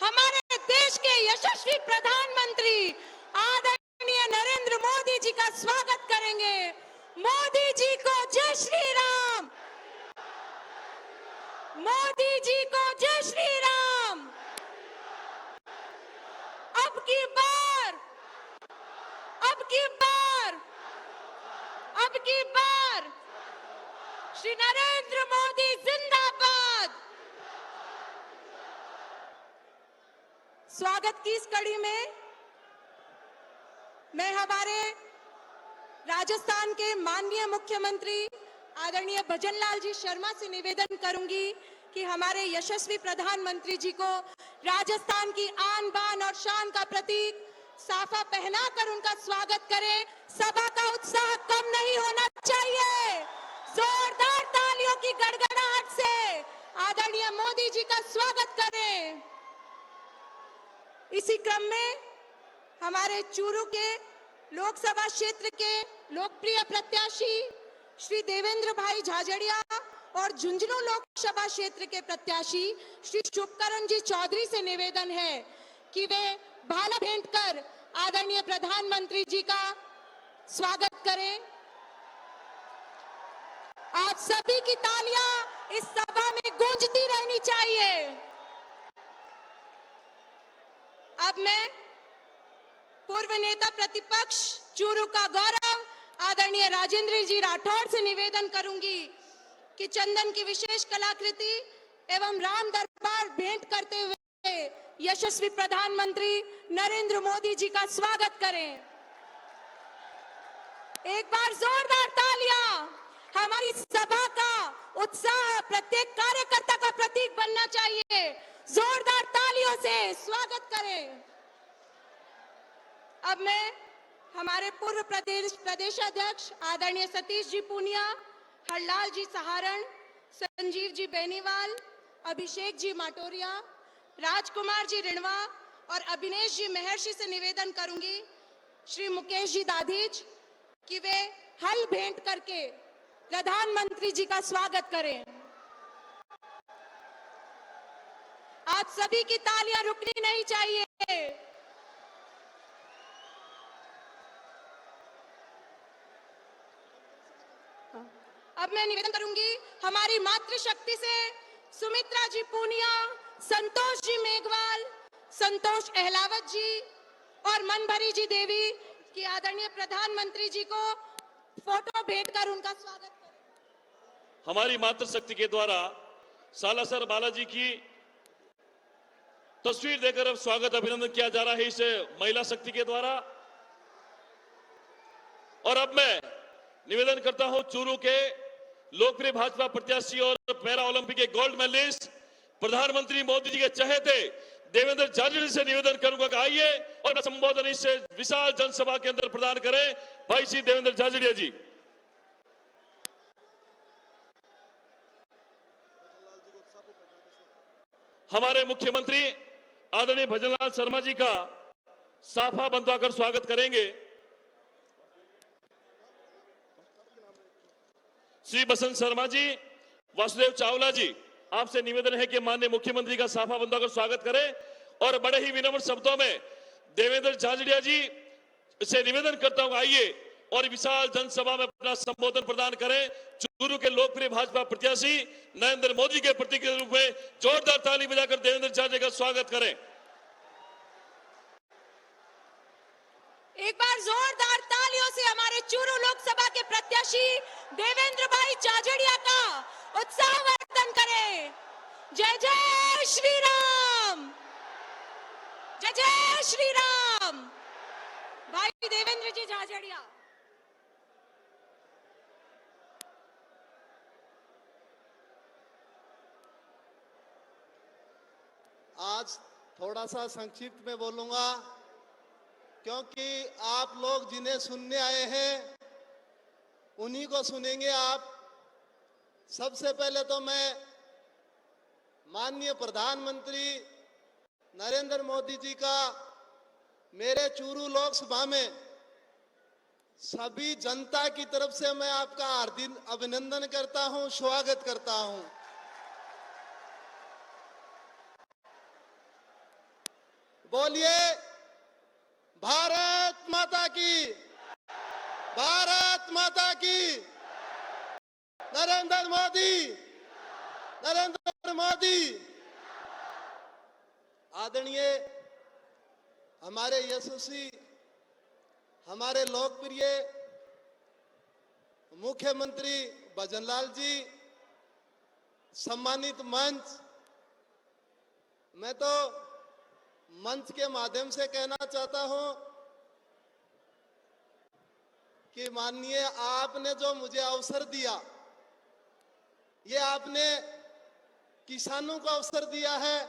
हमारे देश के यशस्वी प्रधानमंत्री आदरणीय नरेंद्र मोदी जी का स्वागत करेंगे। मोदी जी को जय श्री राम। मोदी जी को जय श्री राम। अब की बार, अब की बार, अब की बार श्री नरेंद्र मोदी जिंदाबाद। स्वागत की इस कड़ी में मैं हमारे राजस्थान के माननीय मुख्यमंत्री आदरणीय भजनलाल जी शर्मा से निवेदन करूंगी कि हमारे यशस्वी प्रधानमंत्री जी को राजस्थान की आन बान और शान का प्रतीक साफा पहनाकर उनका स्वागत करें। सभा का उत्साह कम नहीं होना चाहिए। जोरदार तालियों की गड़गड़ाहट से आदरणीय मोदी जी का स्वागत करें। इसी क्रम में हमारे चूरू के लोकसभा क्षेत्र के लोकप्रिय प्रत्याशी श्री देवेंद्र भाई झाझड़िया और झुंझुनू लोकसभा क्षेत्र के प्रत्याशी श्री शुभकरण जी चौधरी से निवेदन है कि वे भाला भेंट कर आदरणीय प्रधानमंत्री जी का स्वागत करें। आप सभी की तालियां इस सभा में गूंजती रहनी चाहिए। अब मैं पूर्व नेता प्रतिपक्ष चूरू का गौरव आदरणीय राजेंद्र जी राठौड़ से निवेदन करूंगी कि चंदन की विशेष कलाकृति एवं राम दरबार भेंट करते हुए यशस्वी प्रधानमंत्री नरेंद्र मोदी जी का स्वागत करें। एक बार जोरदार तालियां। हमारी सभा का उत्साह प्रत्येक कार्यकर्ता का प्रतीक बनना चाहिए। जोरदार तालियों से स्वागत करें। अब मैं हमारे पूर्व प्रदेशाध्यक्ष आदरणीय सतीश जी पूनिया, हरलाल जी सहारण, संजीव जी बेनीवाल, अभिषेक जी माटोरिया, राजकुमार जी रिणवा और अभिनेश जी महर्षि से निवेदन करूंगी श्री मुकेश जी दाधीच कि वे हल भेंट करके प्रधानमंत्री जी का स्वागत करें। आप सभी की तालियां रुकनी नहीं चाहिए। अब मैं निवेदन करूंगी हमारी मातृशक्ति से सुमित्रा जी पूनिया, संतोष जी मेघवाल, संतोष अहलावत जी और मनभरी जी देवी की आदरणीय प्रधानमंत्री जी को फोटो भेंट कर उनका स्वागत करें। हमारी मातृशक्ति के द्वारा सालासर बालाजी की तस्वीर देकर अब स्वागत अभिनंदन किया जा रहा है इस महिला शक्ति के द्वारा। और अब मैं निवेदन करता हूं चूरू के लोकप्रिय भाजपा प्रत्याशी और पैरा ओलंपिक के गोल्ड मेडलिस्ट प्रधानमंत्री मोदी जी के चहेते देवेंद्र झाझड़िया से निवेदन करूंगा कि आइए और संबोधन इस विशाल जनसभा के अंदर प्रदान करें। भाई श्री देवेंद्र झाझड़िया जी। हमारे मुख्यमंत्री आदरणीय भजनलाल शर्मा जी का साफा बंधवाकर स्वागत करेंगे। श्री बसंत शर्मा जी, वासुदेव चावला जी, आपसे निवेदन है कि माननीय मुख्यमंत्री का साफा बंधवाकर स्वागत करें। और बड़े ही विनम्र शब्दों में देवेंद्र झाझड़िया जी से निवेदन करता हूं आइए और विशाल जनसभा में अपना संबोधन प्रदान करें। चूरू के लोकप्रिय भाजपा प्रत्याशी नरेंद्र मोदी के प्रतीक के रूप में जोरदार ताली बजाकर देवेंद्र झाझड़िया का स्वागत करें। एक बार जोरदार तालियों से हमारे चूरू लोकसभा के प्रत्याशी देवेंद्र भाई झाझड़िया का उत्साहवर्धन करें। जय जय श्री राम, जय जय श्री राम। भाई देवेंद्र जी झाझड़िया। आज थोड़ा सा संक्षिप्त में बोलूंगा क्योंकि आप लोग जिन्हें सुनने आए हैं उन्हीं को सुनेंगे आप। सबसे पहले तो मैं माननीय प्रधानमंत्री नरेंद्र मोदी जी का मेरे चूरू लोकसभा में सभी जनता की तरफ से मैं आपका हार्दिक अभिनंदन करता हूं, स्वागत करता हूं। बोलिए भारत माता की, भारत माता की। नरेंद्र मोदी, नरेंद्र मोदी। आदरणीय हमारे यशस्वी, हमारे लोकप्रिय मुख्यमंत्री भजनलाल जी, सम्मानित मंच, मैं तो मंच के माध्यम से कहना चाहता हूं कि माननीय आपने जो मुझे अवसर दिया, ये आपने किसानों को अवसर दिया है,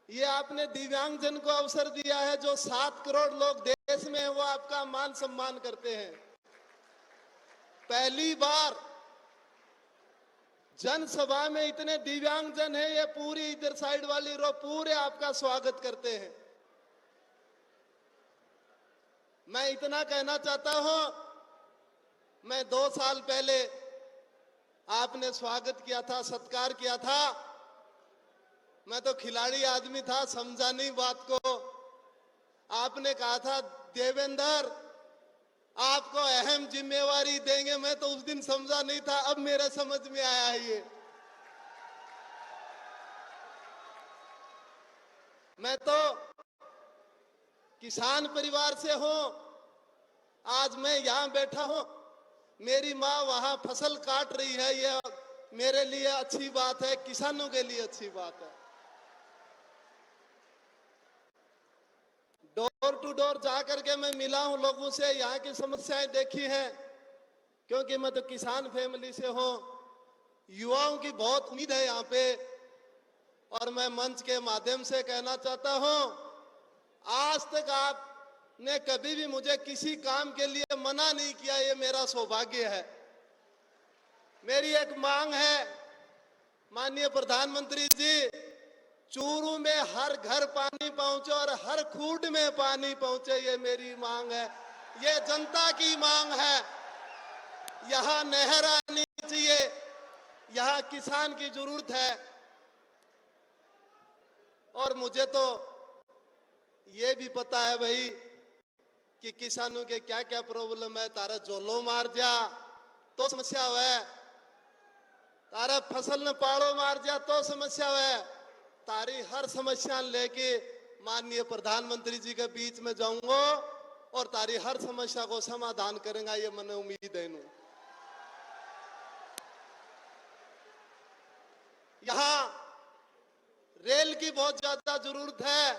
ये आपने दिव्यांगजन को अवसर दिया है। जो 7 करोड़ लोग देश में हैं वो आपका मान सम्मान करते हैं। पहली बार जनसभा में इतने दिव्यांगजन हैं, ये पूरी इधर साइड वाली रो पूरे आपका स्वागत करते हैं। मैं इतना कहना चाहता हूं, मैं 2 साल पहले आपने स्वागत किया था, सत्कार किया था। मैं तो खिलाड़ी आदमी था, समझा नहीं बात को। आपने कहा था देवेंद्र आपको अहम जिम्मेवारी देंगे, मैं तो उस दिन समझा नहीं था, अब मेरे समझ में आया है ये। मैं तो किसान परिवार से हूं, आज मैं यहां बैठा हूं, मेरी मां वहां फसल काट रही है, ये मेरे लिए अच्छी बात है, किसानों के लिए अच्छी बात है। डोर टू डोर जाकर के मैं मिला हूं लोगों से, यहाँ की समस्याएं देखी हैं, क्योंकि मैं तो किसान फैमिली से हूं। युवाओं की बहुत उम्मीद है यहाँ पे, और मैं मंच के माध्यम से कहना चाहता हूं, आज तक आपने कभी भी मुझे किसी काम के लिए मना नहीं किया, ये मेरा सौभाग्य है। मेरी एक मांग है माननीय प्रधानमंत्री जी, चूरू में हर घर पानी पहुंचे और हर खूंट में पानी पहुंचे, ये मेरी मांग है, ये जनता की मांग है। यहाँ नहर आनी चाहिए, यहाँ किसान की जरूरत है। और मुझे तो ये भी पता है भाई कि किसानों के क्या क्या प्रॉब्लम है। तारा जोलो मार जा तो समस्या है, तारा फसल न पाड़ो मार जा तो समस्या है। तारी हर समस्या लेके माननीय प्रधानमंत्री जी के बीच में जाऊंगा और तारी हर समस्या को समाधान करेंगे, ये मैंने उम्मीद है। यहाँ रेल की बहुत ज्यादा जरूरत है।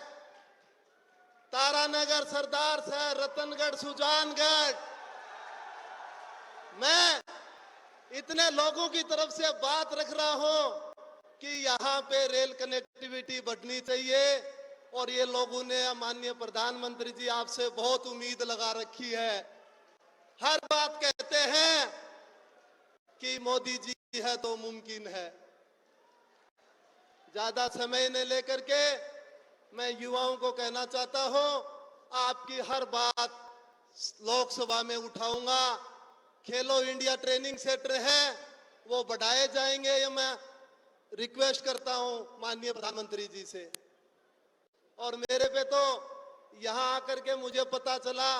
तारानगर, सरदार शहर, रतनगढ़, सुजानगढ़, मैं इतने लोगों की तरफ से बात रख रहा हूं कि यहाँ पे रेल कनेक्टिविटी बढ़नी चाहिए। और ये लोगों ने माननीय प्रधानमंत्री जी आपसे बहुत उम्मीद लगा रखी है। हर बात कहते हैं कि मोदी जी है तो मुमकिन है। ज्यादा समय न लेकर के मैं युवाओं को कहना चाहता हूं, आपकी हर बात लोकसभा में उठाऊंगा। खेलो इंडिया ट्रेनिंग सेंटर है वो बढ़ाए जाएंगे, ये मैं रिक्वेस्ट करता हूं माननीय प्रधानमंत्री जी से। और मेरे पे तो यहां आकर के मुझे पता चला,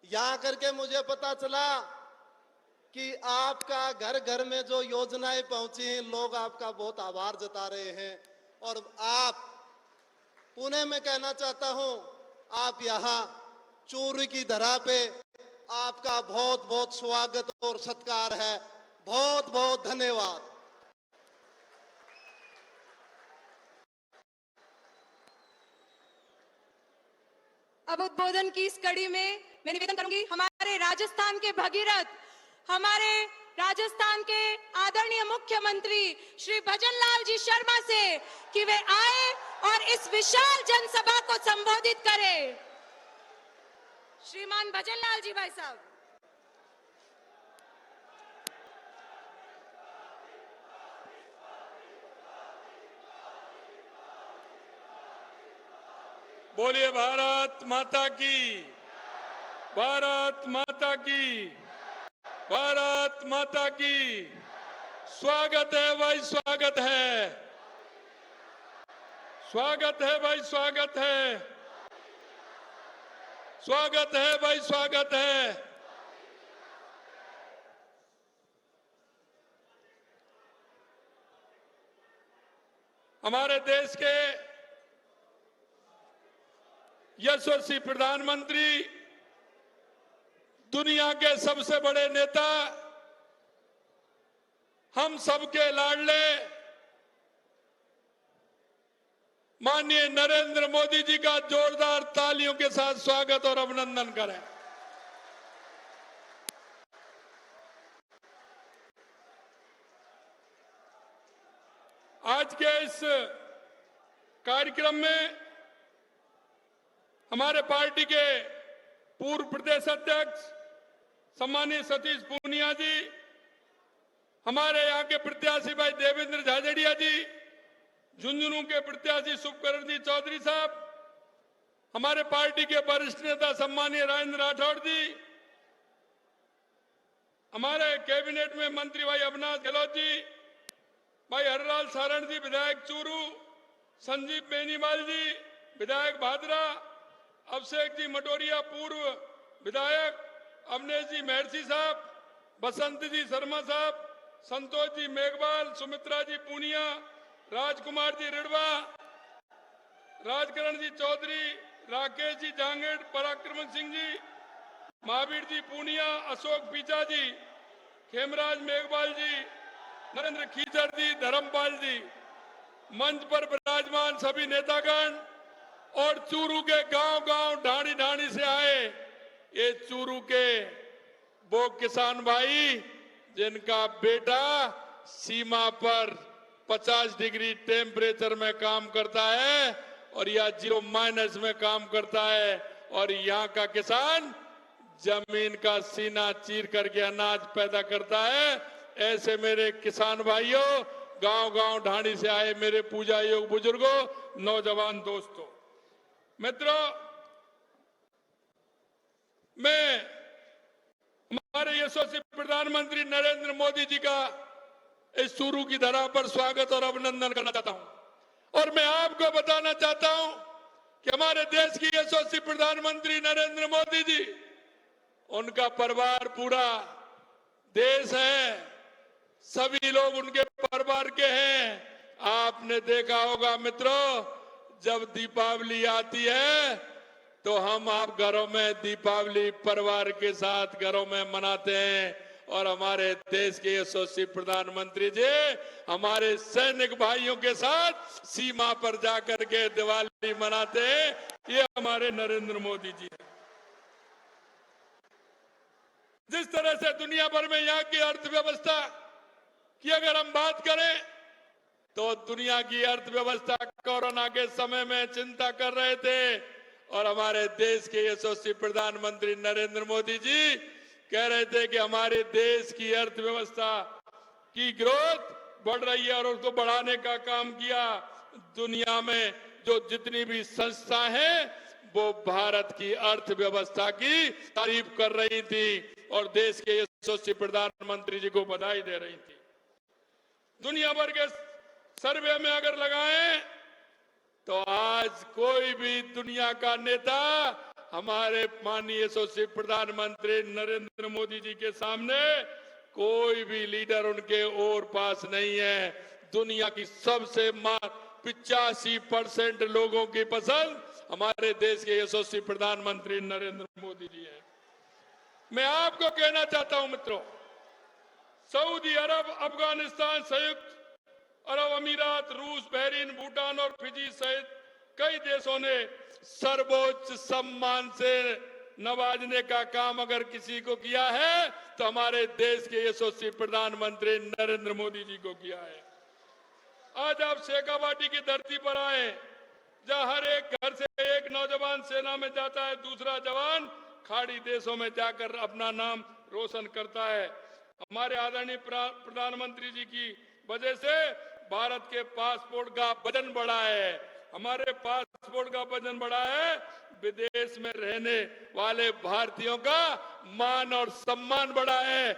यहां करके मुझे पता चला कि आपका घर घर में जो योजनाएं पहुंची हैं, लोग आपका बहुत आभार जता रहे हैं। और आप पुणे में कहना चाहता हूं, आप यहां चूरू की धरा पे आपका बहुत बहुत स्वागत और सत्कार है। बहुत बहुत धन्यवाद। अब उद्बोधन की इस कड़ी में मैं निवेदन करूंगी हमारे राजस्थान के भगीरथ, हमारे राजस्थान के आदरणीय मुख्यमंत्री श्री भजनलाल जी शर्मा से कि वे आए और इस विशाल जनसभा को संबोधित करें। श्रीमान भजनलाल जी भाई साहब। बोलिए भारत माता की, भारत माता की, भारत माता की। स्वागत है भाई, स्वागत है। स्वागत है भाई, स्वागत है। स्वागत है भाई, स्वागत है। हमारे देश के यशस्वी प्रधानमंत्री, दुनिया के सबसे बड़े नेता, हम सबके लाडले माननीय नरेंद्र मोदी जी का जोरदार तालियों के साथ स्वागत और अभिनंदन करें। आज के इस कार्यक्रम में हमारे पार्टी के पूर्व प्रदेश अध्यक्ष सम्मानीय सतीश पूनिया जी, हमारे यहाँ के प्रत्याशी भाई देवेंद्र झाझड़िया जी, झुंझुनू के प्रत्याशी शुभकरण जी चौधरी साहब, हमारे पार्टी के वरिष्ठ नेता सम्मानीय राजेंद्र राठौड़ जी, हमारे कैबिनेट में मंत्री भाई अविनाश गहलोत जी, भाई हरलाल सारण जी विधायक चूरू, संजीव बेनीवाल जी विधायक भादरा, अभिषेक जी मटोरिया पूर्व विधायक, अवनेश जी महर्षि साहब, बसंत जी शर्मा साहब, संतोष जी मेघवाल, सुमित्रा जी पूनिया, राजकुमार जी रिड़वा, राजकरण जी चौधरी, राकेश जी जांगेड़, पराक्रम सिंह जी, महावीर जी पूनिया, अशोक पीचा जी, खेमराज मेघवाल जी, नरेंद्र खीचर जी, धर्मपाल जी, मंच पर विराजमान सभी नेतागण और चूरू के गांव गांव ढाणी ढाणी से आए ये चूरू के वो किसान भाई जिनका बेटा सीमा पर 50 डिग्री टेम्परेचर में काम करता है और या 0- में काम करता है, और यहाँ का किसान जमीन का सीना चीर करके अनाज पैदा करता है। ऐसे मेरे किसान भाइयों, गांव गांव ढाणी से आए मेरे पूजा योग बुजुर्गों, नौजवान दोस्तों, मित्रों, मैं हमारे यशस्वी प्रधानमंत्री नरेंद्र मोदी जी का इस चूरू की धरा पर स्वागत और अभिनंदन करना चाहता हूं। और मैं आपको बताना चाहता हूं कि हमारे देश की यशस्वी प्रधानमंत्री नरेंद्र मोदी जी, उनका परिवार पूरा देश है, सभी लोग उनके परिवार के हैं। आपने देखा होगा मित्रों, जब दीपावली आती है तो हम आप घरों में दीपावली परिवार के साथ घरों में मनाते हैं, और हमारे देश के यशस्वी प्रधानमंत्री जी हमारे सैनिक भाइयों के साथ सीमा पर जाकर के दिवाली मनाते हैं। ये हमारे नरेंद्र मोदी जी हैं। जिस तरह से दुनिया भर में यहाँ की अर्थव्यवस्था की अगर हम बात करें तो दुनिया की अर्थव्यवस्था कोरोना के समय में चिंता कर रहे थे, और हमारे देश के यशस्वी प्रधानमंत्री नरेंद्र मोदी जी कह रहे थे कि हमारे देश की अर्थव्यवस्था की ग्रोथ बढ़ रही है और उसको बढ़ाने का काम किया। दुनिया में जो जितनी भी संस्था हैं वो भारत की अर्थव्यवस्था की तारीफ कर रही थी और देश के यशस्वी प्रधानमंत्री जी को बधाई दे रही थी। दुनिया भर के सर्वे में अगर लगाएं तो आज कोई भी दुनिया का नेता हमारे माननीय यशस्वी प्रधानमंत्री नरेंद्र मोदी जी के सामने कोई भी लीडर उनके और पास नहीं है। दुनिया की सबसे 85% लोगों की पसंद हमारे देश के यशस्वी प्रधानमंत्री नरेंद्र मोदी जी है। मैं आपको कहना चाहता हूं मित्रों, सऊदी अरब, अफगानिस्तान, संयुक्त अरब अमीरात, रूस, बहरीन, भूटान और फिजी सहित कई देशों ने सर्वोच्च सम्मान से नवाजने का काम अगर किसी को किया है तो हमारे देश के यशस्वी प्रधानमंत्री नरेंद्र मोदी जी को किया है। आज आप शेखावाटी की धरती पर आए, जहां हर एक घर से एक नौजवान सेना में जाता है, दूसरा जवान खाड़ी देशों में जाकर अपना नाम रोशन करता है। हमारे आदरणीय प्रधानमंत्री जी की वजह से भारत के पासपोर्ट का वजन बढ़ा है, हमारे पासपोर्ट का वजन बढ़ा है, विदेश में रहने वाले भारतीयों का मान और सम्मान बढ़ा है।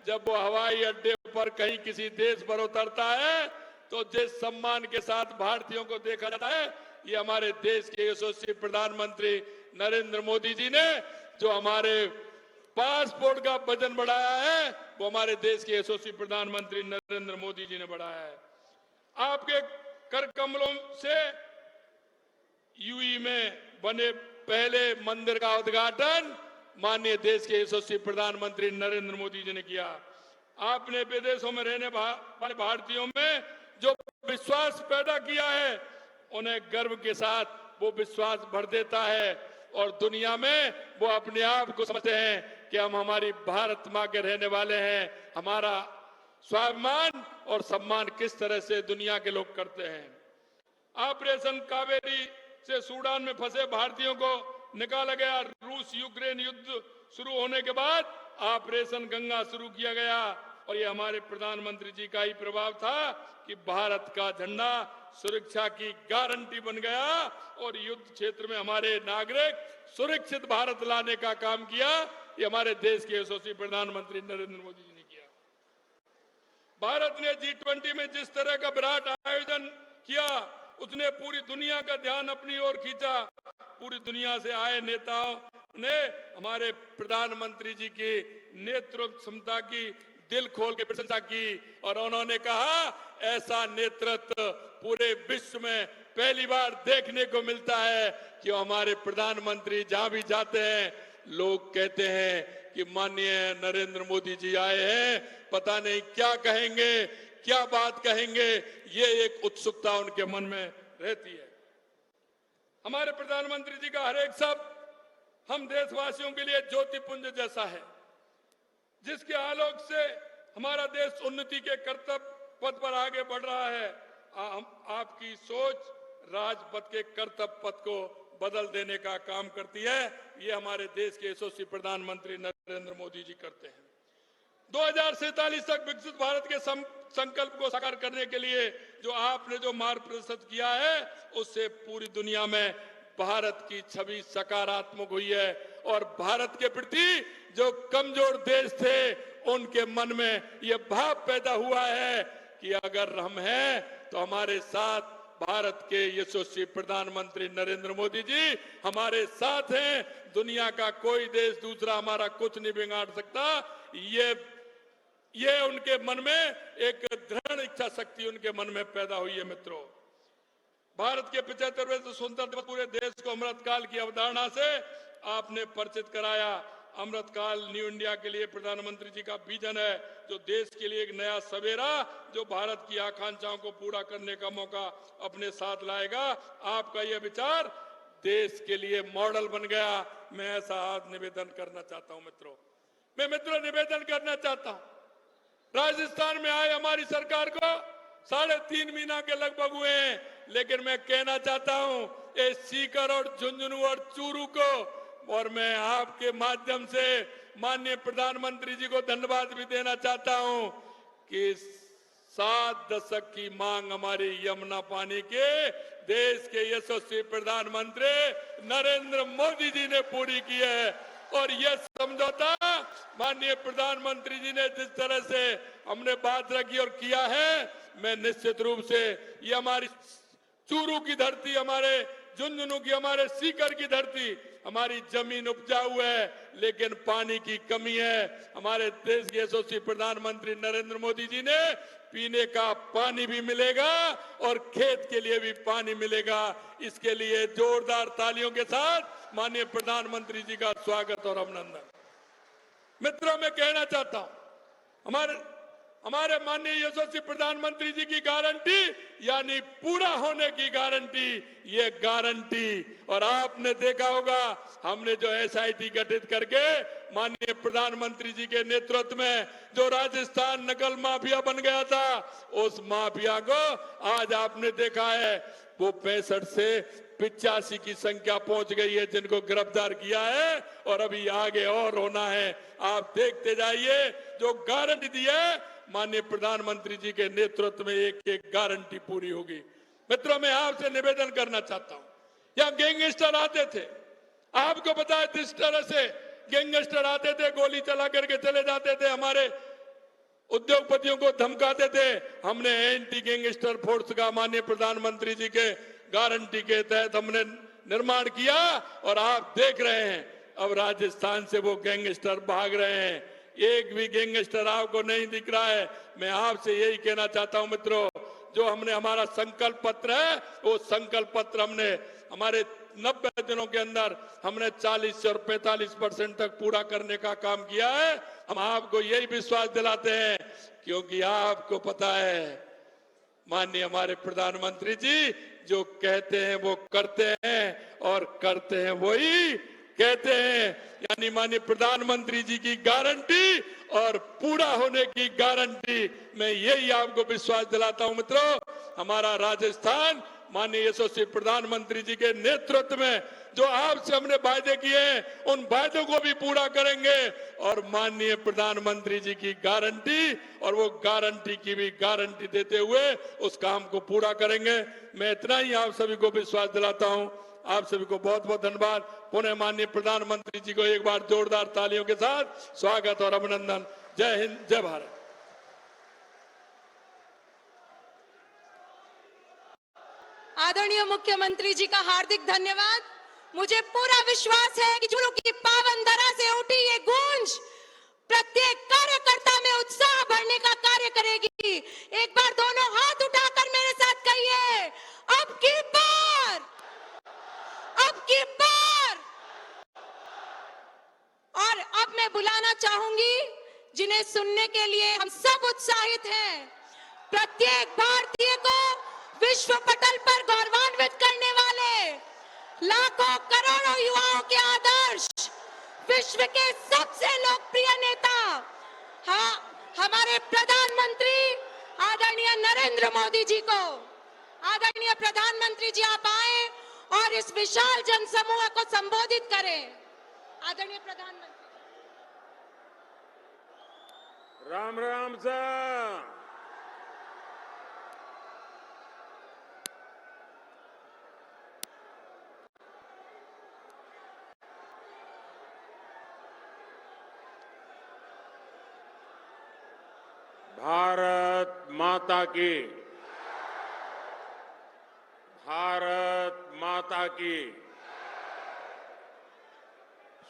जब वो हवाई अड्डे पर कहीं किसी देश पर उतरता है तो जिस सम्मान के साथ भारतीयों को देखा जाता है, ये हमारे देश के यशस्वी प्रधानमंत्री नरेंद्र मोदी जी ने जो हमारे पासपोर्ट का वजन बढ़ाया है, वो हमारे देश के यशस्वी प्रधानमंत्री नरेंद्र मोदी जी ने बढ़ाया है। आपके कर कमलों से यूई में बने पहले मंदिर का उद्घाटन माननीय देश के यशस्वी प्रधानमंत्री नरेंद्र मोदी जी ने किया। आपने विदेशों में रहने वाले भारतीयों में जो विश्वास पैदा किया है, उन्हें गर्व के साथ वो विश्वास भर देता है और दुनिया में वो अपने आप को समझते हैं कि हम हमारी भारत मां के रहने वाले हैं। हमारा स्वाभिमान और सम्मान किस तरह से दुनिया के लोग करते हैं। ऑपरेशन कावेरी से सूडान में फंसे भारतीयों को निकाला गया। रूस यूक्रेन युद्ध शुरू होने के बाद ऑपरेशन गंगा शुरू किया गया और ये हमारे प्रधानमंत्री जी का ही प्रभाव था कि भारत का झंडा सुरक्षा की गारंटी बन गया और युद्ध क्षेत्र में हमारे नागरिक सुरक्षित भारत लाने का काम किया। ये हमारे देश के यशस्वी प्रधानमंत्री नरेंद्र मोदी जी ने किया। भारत ने G20 में जिस तरह का विराट आयोजन किया, उसने पूरी दुनिया का ध्यान अपनी ओर खींचा। पूरी दुनिया से आए नेताओं ने हमारे प्रधानमंत्री जी की नेतृत्व क्षमता की दिल खोल के प्रशंसा की और उन्होंने कहा, ऐसा नेतृत्व पूरे विश्व में पहली बार देखने को मिलता है कि हमारे प्रधानमंत्री जहां भी जाते हैं, लोग कहते हैं कि माननीय नरेंद्र मोदी जी आए हैं, पता नहीं क्या कहेंगे, क्या बात कहेंगे। ये एक उत्सुकता उनके मन में रहती है। हमारे प्रधानमंत्री जी का हर एक शब्द हम देशवासियों के लिए ज्योतिपुंज जैसा है, जिसके आलोक से हमारा देश उन्नति के कर्तव्य पथ पर आगे बढ़ रहा है। आपकी सोच राजपथ के कर्तव्य पथ को बदल देने का काम करती है। ये हमारे देश के यशस्वी प्रधानमंत्री नरेंद्र मोदी जी करते हैं। 2047 तक विकसित भारत के संकल्प को साकार करने के लिए जो आपने जो मार्ग प्रशस्त किया है, उससे पूरी दुनिया में भारत की छवि सकारात्मक हुई है और भारत के प्रति जो कमजोर देश थे, उनके मन में यह भाव पैदा हुआ है कि अगर हम हैं तो हमारे साथ भारत के यशस्वी प्रधानमंत्री नरेंद्र मोदी जी हमारे साथ हैं। दुनिया का कोई देश दूसरा हमारा कुछ नहीं बिगाड़ सकता। ये उनके मन में एक दृढ़ इच्छा शक्ति उनके मन में पैदा हुई है। मित्रों, भारत के 75वें स्वतंत्रता दिवस पूरे देश को अमृतकाल की अवधारणा से आपने परिचित कराया। अमृतकाल न्यू इंडिया के लिए प्रधानमंत्री जी का विजन है, जो देश के लिए एक नया सवेरा, जो भारत की आकांक्षाओं को पूरा करने का मौका अपने साथ लाएगा। आपका यह विचार देश के लिए मॉडल बन गया। मैं ऐसा आज निवेदन करना चाहता हूं। मित्रों निवेदन करना चाहता हूं, राजस्थान में आए हमारी सरकार को 3.5 महीना के लगभग हुए हैं, लेकिन मैं कहना चाहता हूं ये सीकर और झुंझुनू और चूरू को, और मैं आपके माध्यम से माननीय प्रधानमंत्री जी को धन्यवाद भी देना चाहता हूं कि 7 दशक की मांग हमारी यमुना पानी के देश के यशस्वी प्रधानमंत्री नरेंद्र मोदी जी ने पूरी की है। और यह समझौता माननीय प्रधानमंत्री जी ने जिस तरह से हमने बात रखी और किया है, मैं निश्चित रूप से ये हमारी चूरू की धरती, हमारे झुंझुनू की, हमारे सीकर की धरती, हमारी जमीन उपजाऊ है लेकिन पानी की कमी है। हमारे देश के यशस्वी प्रधानमंत्री नरेंद्र मोदी जी ने पीने का पानी भी मिलेगा और खेत के लिए भी पानी मिलेगा। इसके लिए जोरदार तालियों के साथ माननीय प्रधानमंत्री जी का स्वागत और अभिनंदन। मित्रों, मैं कहना चाहता हूं हमारे माननीय यशस्वी प्रधानमंत्री जी की गारंटी यानी पूरा होने की गारंटी, ये गारंटी। और आपने देखा होगा हमने जो SIT गठित करके माननीय प्रधानमंत्री जी के नेतृत्व में जो राजस्थान नकल माफिया बन गया था, उस माफिया को आज आपने देखा है वो 65 से 85 की संख्या पहुंच गई है जिनको गिरफ्तार किया है, और अभी आगे और होना है। आप देखते जाइए, जो गारंटी दी है माननीय प्रधानमंत्री जी के नेतृत्व में एक एक गारंटी पूरी होगी। मित्रों, मैं आपसे निवेदन करना चाहता हूं, यहाँ गैंगस्टर आते थे, आपको पता है जिस तरह से गैंगस्टर आते थे, गोली चला करके चले जाते थे, हमारे उद्योगपतियों को धमकाते थे। हमने एंटी गैंगस्टर फोर्स का माननीय प्रधानमंत्री जी के गारंटी के तहत हमने निर्माण किया और आप देख रहे हैं अब राजस्थान से वो गैंगस्टर भाग रहे हैं। एक भी गैंगस्टर आपको नहीं दिख रहा है। मैं आपसे यही कहना चाहता हूं मित्रों, जो हमने हमारा संकल्प पत्र है वो संकल्प पत्र हमने हमारे 90 दिनों के अंदर हमने 40 से और 45% तक पूरा करने का काम किया है। हम आपको यही विश्वास दिलाते हैं क्योंकि आपको पता है माननीय हमारे प्रधानमंत्री जी जो कहते हैं वो करते हैं और करते हैं वही कहते हैं। यानी माननीय प्रधानमंत्री जी की गारंटी और पूरा होने की गारंटी, मैं यही आपको विश्वास दिलाता हूं मित्रों। हमारा राजस्थान माननीय यशस्वी प्रधानमंत्री जी के नेतृत्व में जो आपसे हमने वायदे किए हैं उन वायदों को भी पूरा करेंगे और माननीय प्रधानमंत्री जी की गारंटी और वो गारंटी की भी गारंटी देते हुए उस काम को पूरा करेंगे। मैं इतना ही आप सभी को विश्वास दिलाता हूं। आप सभी को बहुत बहुत धन्यवाद। पुनः माननीय प्रधानमंत्री जी को एक बार जोरदार तालियों के साथ स्वागत और अभिनंदन। जय हिंद, जय भारत। आदरणीय मुख्यमंत्री जी का हार्दिक धन्यवाद। मुझे पूरा विश्वास है कि जुलूस की पावन धरा से उठी ये गूंज प्रत्येक कार्यकर्ता में उत्साह भरने का कार्य करेगी। एक बार दोनों हाथ उठाकर मेरे साथ कहिए, अब की बार, अब की बार। और अब मैं बुलाना चाहूंगी जिन्हें सुनने के लिए हम सब उत्साहित हैं। प्रत्येक भारतीय को विश्व पटल पर गौरवान्वित करने वाले लाखों करोड़ों युवाओं के आदर्श, विश्व के सबसे लोकप्रिय नेता, हाँ, हमारे प्रधानमंत्री आदरणीय नरेंद्र मोदी जी को। आदरणीय प्रधानमंत्री जी आप आए और इस विशाल जनसमूह को संबोधित करें। आदरणीय प्रधानमंत्री। राम राम सर। भारत माता की, भारत माता की।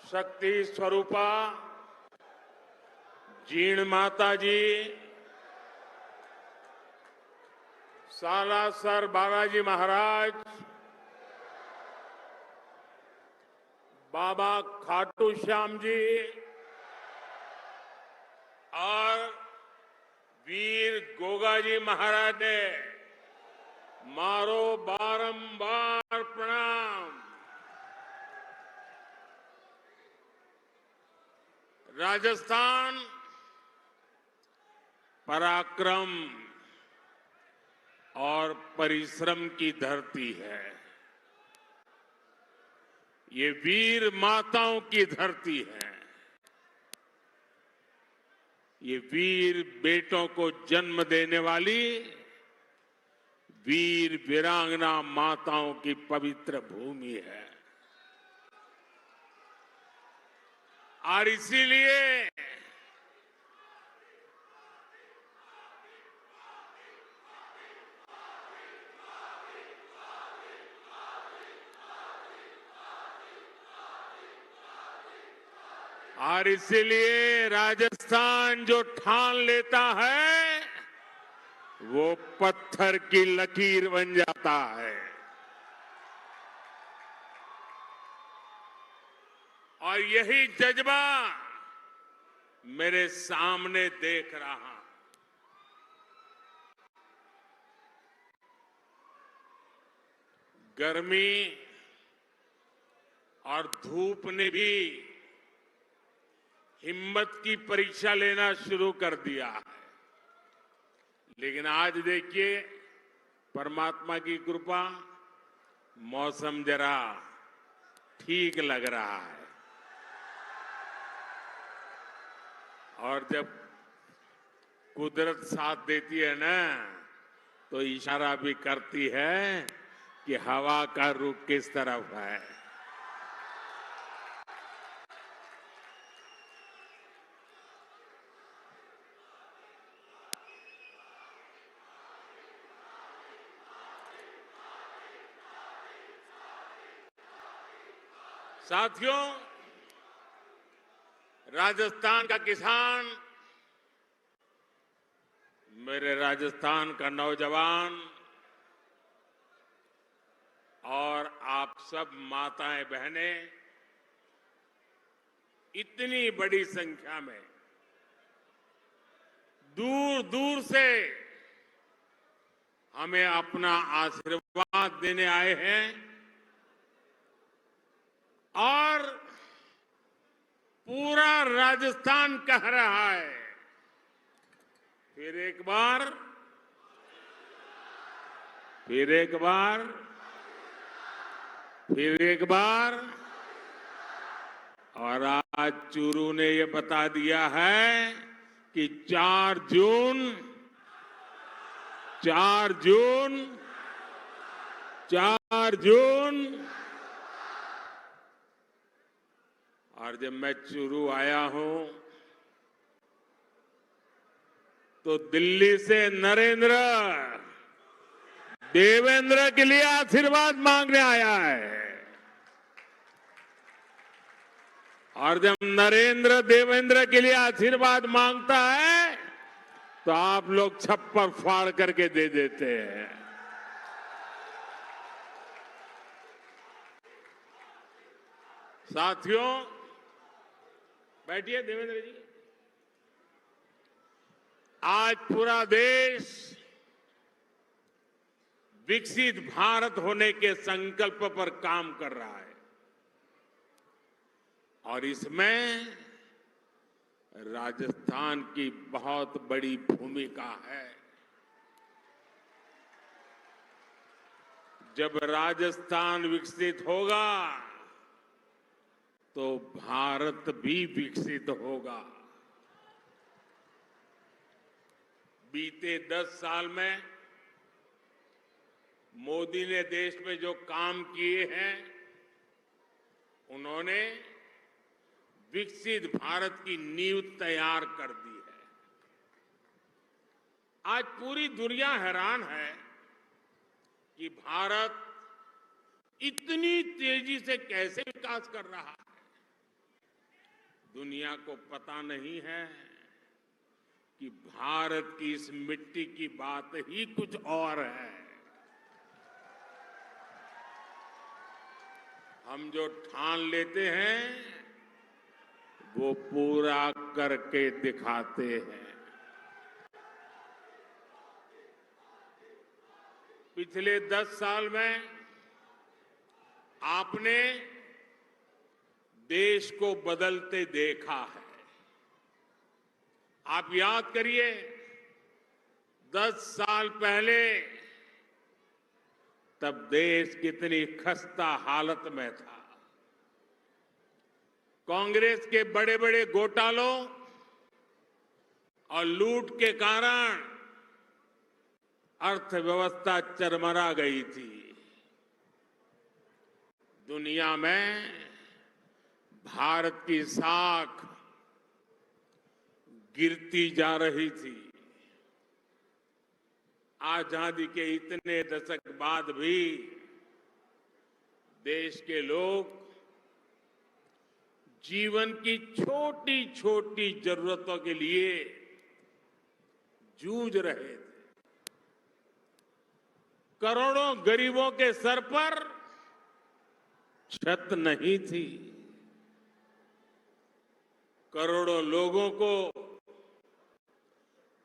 शक्ति स्वरूपा जीण माता जी, सालासर बालाजी महाराज, बाबा खाटू श्याम जी और वीर गोगाजी महाराज ने मारो बारंबार प्रणाम। राजस्थान पराक्रम और परिश्रम की धरती है। ये वीर माताओं की धरती है। ये वीर बेटों को जन्म देने वाली वीर वीरांगना माताओं की पवित्र भूमि है। और इसीलिए राजस्थान जो ठान लेता है वो पत्थर की लकीर बन जाता है। और यही जज्बा मेरे सामने देख रहा हूं। गर्मी और धूप ने भी हिम्मत की परीक्षा लेना शुरू कर दिया है। लेकिन आज देखिए परमात्मा की कृपा, मौसम जरा ठीक लग रहा है। और जब कुदरत साथ देती है ना तो इशारा भी करती है कि हवा का रुख किस तरफ है। साथियों, राजस्थान का किसान, मेरे राजस्थान का नौजवान और आप सब माताएं बहनें इतनी बड़ी संख्या में दूर दूर से हमें अपना आशीर्वाद देने आए हैं और पूरा राजस्थान कह रहा है, फिर एक बार, फिर एक बार, फिर एक बार। और आज चूरू ने ये बता दिया है कि 4 जून, 4 जून, 4 जून। और जब मैं चूरू आया हूं तो दिल्ली से नरेंद्र देवेंद्र के लिए आशीर्वाद मांगने आया है। और जब नरेंद्र देवेंद्र के लिए आशीर्वाद मांगता है तो आप लोग छप्पर फाड़ करके दे देते हैं। साथियों, बैठिए देवेंद्र जी। आज पूरा देश विकसित भारत होने के संकल्प पर काम कर रहा है और इसमें राजस्थान की बहुत बड़ी भूमिका है। जब राजस्थान विकसित होगा तो भारत भी विकसित होगा। बीते 10 साल में मोदी ने देश में जो काम किए हैं, उन्होंने विकसित भारत की नींव तैयार कर दी है। आज पूरी दुनिया हैरान है कि भारत इतनी तेजी से कैसे विकास कर रहा है। दुनिया को पता नहीं है कि भारत की इस मिट्टी की बात ही कुछ और है। हम जो ठान लेते हैं वो पूरा करके दिखाते हैं। पिछले 10 साल में आपने देश को बदलते देखा है। आप याद करिए, 10 साल पहले तब देश कितनी खस्ता हालत में था। कांग्रेस के बड़े बड़े घोटालों और लूट के कारण अर्थव्यवस्था चरमरा गई थी। दुनिया में भारत की साख गिरती जा रही थी। आजादी के इतने दशक बाद भी देश के लोग जीवन की छोटी छोटी जरूरतों के लिए जूझ रहे थे। करोड़ों गरीबों के सर पर छत नहीं थी। करोड़ों लोगों को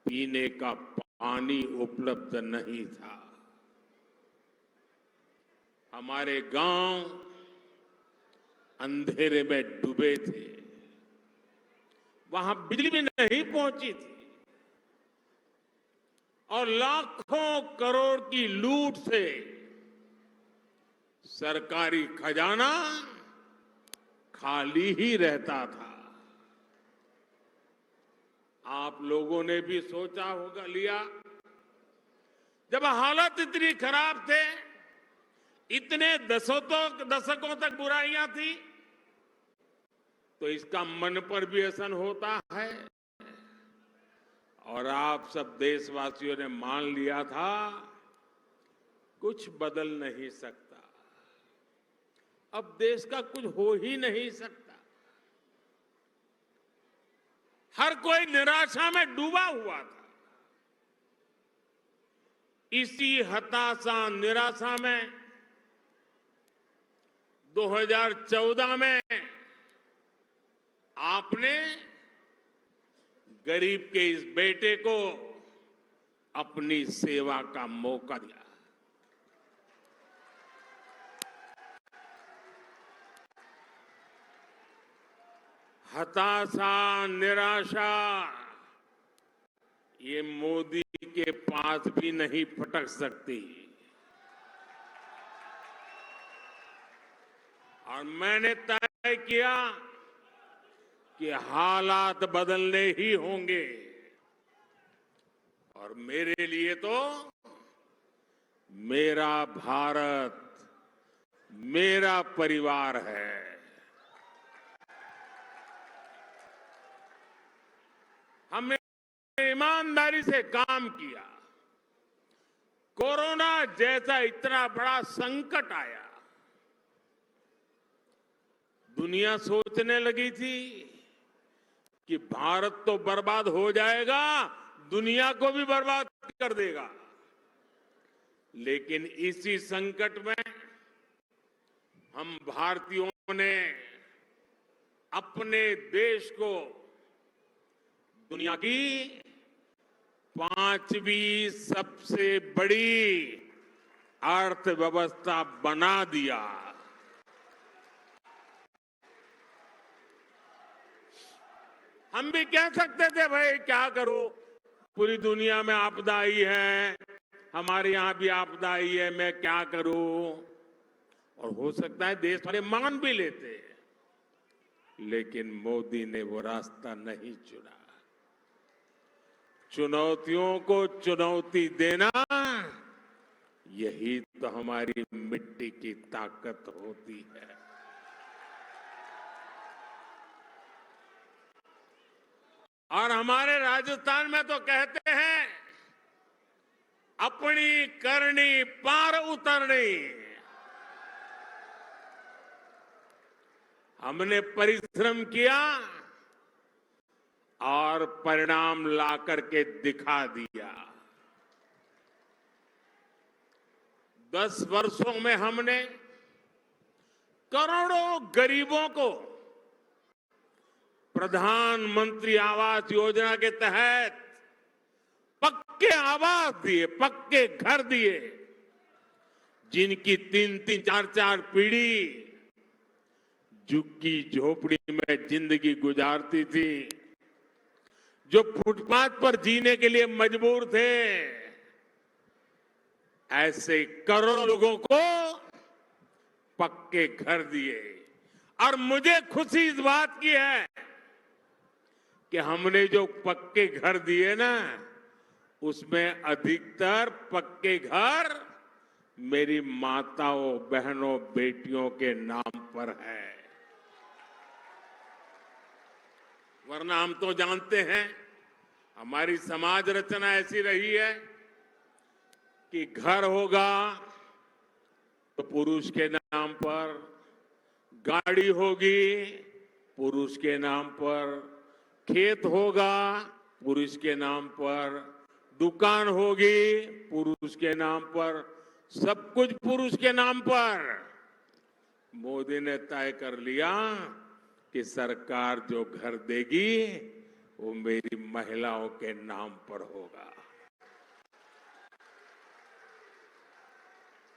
पीने का पानी उपलब्ध नहीं था। हमारे गांव अंधेरे में डूबे थे, वहां बिजली भी नहीं पहुंची थी और लाखों करोड़ की लूट से सरकारी खजाना खाली ही रहता था। आप लोगों ने भी सोचा होगा लिया, जब हालत इतनी खराब थे, इतने दशकों तक बुराइयां थी, तो इसका मन पर भी असर होता है। और आप सब देशवासियों ने मान लिया था कुछ बदल नहीं सकता। अब देश का कुछ हो ही नहीं सकता। हर कोई निराशा में डूबा हुआ था। इसी हताशा निराशा में 2014 में आपने गरीब के इस बेटे को अपनी सेवा का मौका दिया। हताशा निराशा ये मोदी के पास भी नहीं फटक सकती। और मैंने तय किया कि हालात बदलने ही होंगे और मेरे लिए तो मेरा भारत मेरा परिवार है। हमने ईमानदारी से काम किया। कोरोना जैसा इतना बड़ा संकट आया, दुनिया सोचने लगी थी कि भारत तो बर्बाद हो जाएगा, दुनिया को भी बर्बाद कर देगा। लेकिन इसी संकट में हम भारतीयों ने अपने देश को दुनिया की 5वीं सबसे बड़ी अर्थव्यवस्था बना दिया। हम भी कह सकते थे भाई क्या करो, पूरी दुनिया में आपदा आई है, हमारे यहां भी आपदा आई है, मैं क्या करूं। और हो सकता है देश वाले मान भी लेते, लेकिन मोदी ने वो रास्ता नहीं चुना। चुनौतियों को चुनौती देना, यही तो हमारी मिट्टी की ताकत होती है। और हमारे राजस्थान में तो कहते हैं, अपनी करनी पार उतरनी। हमने परिश्रम किया और परिणाम ला करके दिखा दिया। 10 वर्षों में हमने करोड़ों गरीबों को प्रधानमंत्री आवास योजना के तहत पक्के आवास दिए, पक्के घर दिए। जिनकी 3-3, 4-4 पीढ़ी झुग्गी झोपड़ी में जिंदगी गुजारती थी, जो फुटपाथ पर जीने के लिए मजबूर थे, ऐसे करोड़ों लोगों को पक्के घर दिए। और मुझे खुशी इस बात की है कि हमने जो पक्के घर दिए ना, उसमें अधिकतर पक्के घर मेरी माताओं, बहनों, बेटियों के नाम पर है। वरना हम तो जानते हैं हमारी समाज रचना ऐसी रही है कि घर होगा तो पुरुष के नाम पर, गाड़ी होगी पुरुष के नाम पर, खेत होगा पुरुष के नाम पर, दुकान होगी पुरुष के नाम पर, सब कुछ पुरुष के नाम पर। मोदी ने तय कर लिया कि सरकार जो घर देगी वो मेरी महिलाओं के नाम पर होगा।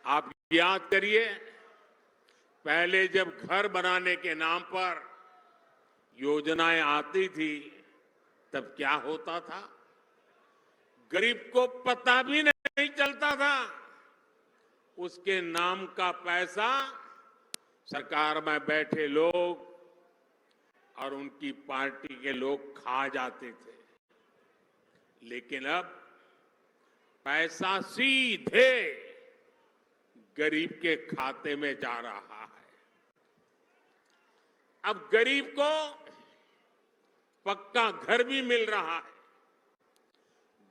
आप याद करिए, पहले जब घर बनाने के नाम पर योजनाएं आती थी, तब क्या होता था, गरीब को पता भी नहीं चलता था। उसके नाम का पैसा सरकार में बैठे लोग और उनकी पार्टी के लोग खा जाते थे। लेकिन अब पैसा सीधे गरीब के खाते में जा रहा है। अब गरीब को पक्का घर भी मिल रहा है,